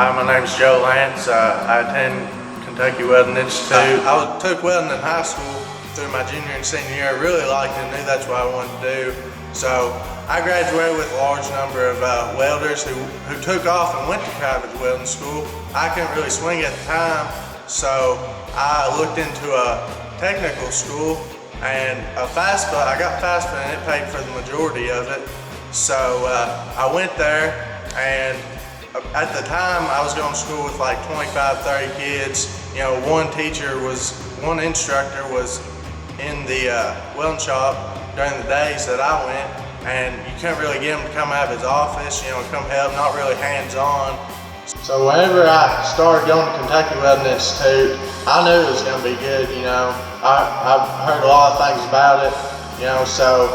Hi, my name's Joe Lantz. I attend Kentucky Welding Institute. I took welding in high school through my junior and senior year. I really liked it and knew that's what I wanted to do. So I graduated with a large number of welders who took off and went to private welding school. I couldn't really swing at the time, so I looked into a technical school and a FAFSA. I got FAFSA and it paid for the majority of it. So I went there, and at the time I was going to school with like 25, 30 kids. You know, one instructor was in the welding shop during the days that I went, and you couldn't really get him to come out of his office, you know, come help, not really hands-on. So whenever I started going to Kentucky Welding Institute, I knew it was going to be good, you know. I've heard a lot of things about it, you know, so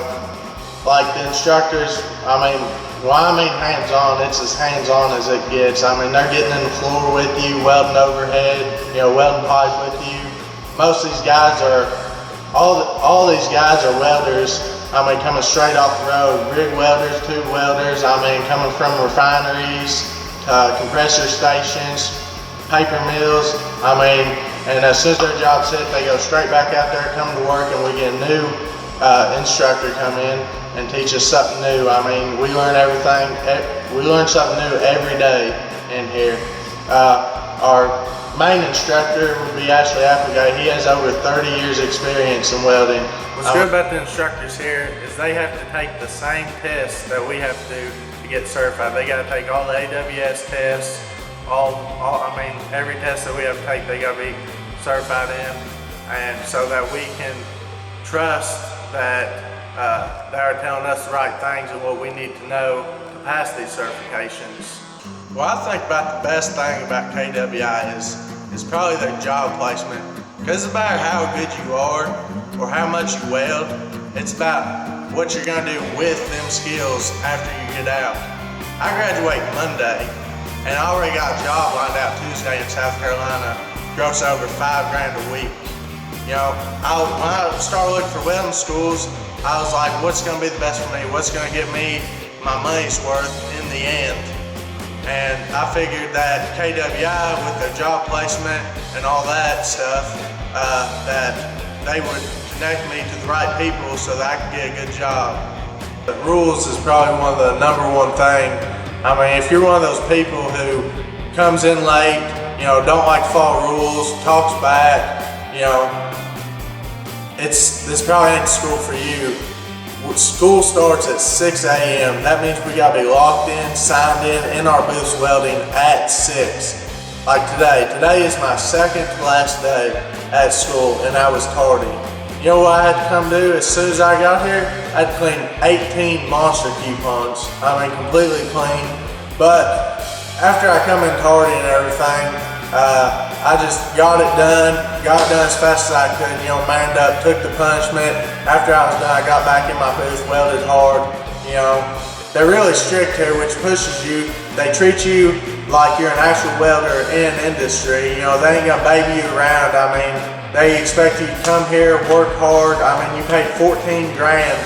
like the instructors, I mean hands-on, it's as hands-on as it gets. I mean, they're getting in the floor with you, welding overhead, you know, welding pipe with you. Most of these guys are, all these guys are welders. I mean, coming straight off the road, rig welders, tube welders, I mean, coming from refineries, compressor stations, paper mills, I mean, and as soon as their job's hit, they go straight back out there, come to work, and we get a new instructor come in and teach us something new. I mean, we learn everything, we learn something new every day in here. Our main instructor would be Ashley Applegate. He has over 30 years experience in welding. What's good about the instructors here is they have to take the same tests that we have to get certified. They got to take all the AWS tests, every test that we have to take, they got to be certified in, and so that we can trust that they are telling us the right things and what we need to know to pass these certifications. Well, I think about the best thing about KWI is probably their job placement. Because it's about how good you are or how much you weld. It's about what you're going to do with them skills after you get out. I graduate Monday, and I already got a job lined out Tuesday in South Carolina, gross over $5 grand a week. You know, when I started looking for welding schools, I was like, what's going to be the best for me? What's going to get me my money's worth in the end? And I figured that KWI, with their job placement and all that stuff, that they would connect me to the right people so that I could get a good job. The rules is probably one of the #1 thing. I mean, if you're one of those people who comes in late, you know, don't like to follow rules, talks back, you know, this probably ain't school for you. School starts at 6 a.m. That means we gotta be locked in, signed in our booths welding at 6. Like today. Today is my second to last day at school, and I was tardy. You know what I had to come do as soon as I got here? I had to clean 18 monster coupons. I mean, completely clean. But after I come in tardy and everything, I just got it done as fast as I could, you know, manned up, took the punishment. After I was done, I got back in my booth, welded hard, you know. They're really strict here, which pushes you. They treat you like you're an actual welder in industry. You know, they ain't gonna baby you around. I mean, they expect you to come here, work hard. I mean, you paid 14 grand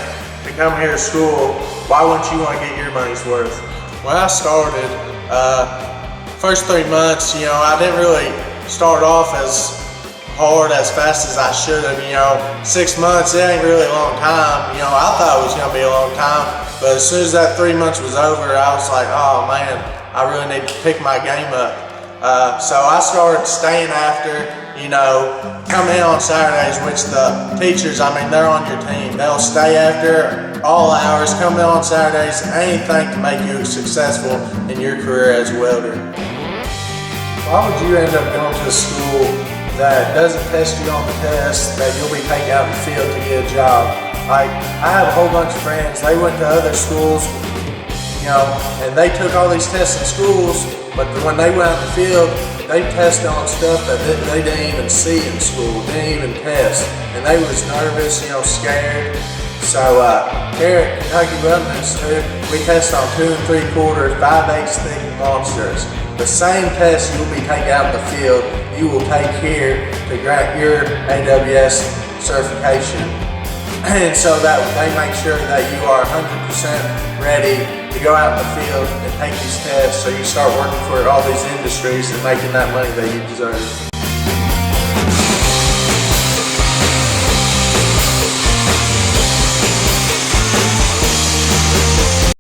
to come here to school. Why wouldn't you want to get your money's worth? When I started, first 3 months, you know, I didn't really start off as hard, as fast as I should have. You know, 6 months, it ain't really a long time. You know, I thought it was gonna be a long time, but as soon as that 3 months was over, I was like, oh man, I really need to pick my game up. So I started staying after, you know, come in on Saturdays, which the teachers, I mean, they're on your team. They'll stay after all hours, come in on Saturdays, anything to make you successful in your career as a welder. Why would you end up going to a school that doesn't test you on the test, that you'll be taken out in the field to get a job? Like, I have a whole bunch of friends, they went to other schools, you know, and they took all these tests in schools, but when they went out in the field, they tested on stuff that they didn't even see in school, didn't even test, and they was nervous, you know, scared. So here at Kentucky Welding Institute, we test on 2 3/4, 5/8 thick monsters. The same test you'll be taking out in the field, you will take here to grant your AWS certification. And so that they make sure that you are 100% ready to go out in the field and take these tests so you start working for all these industries and making that money that you deserve.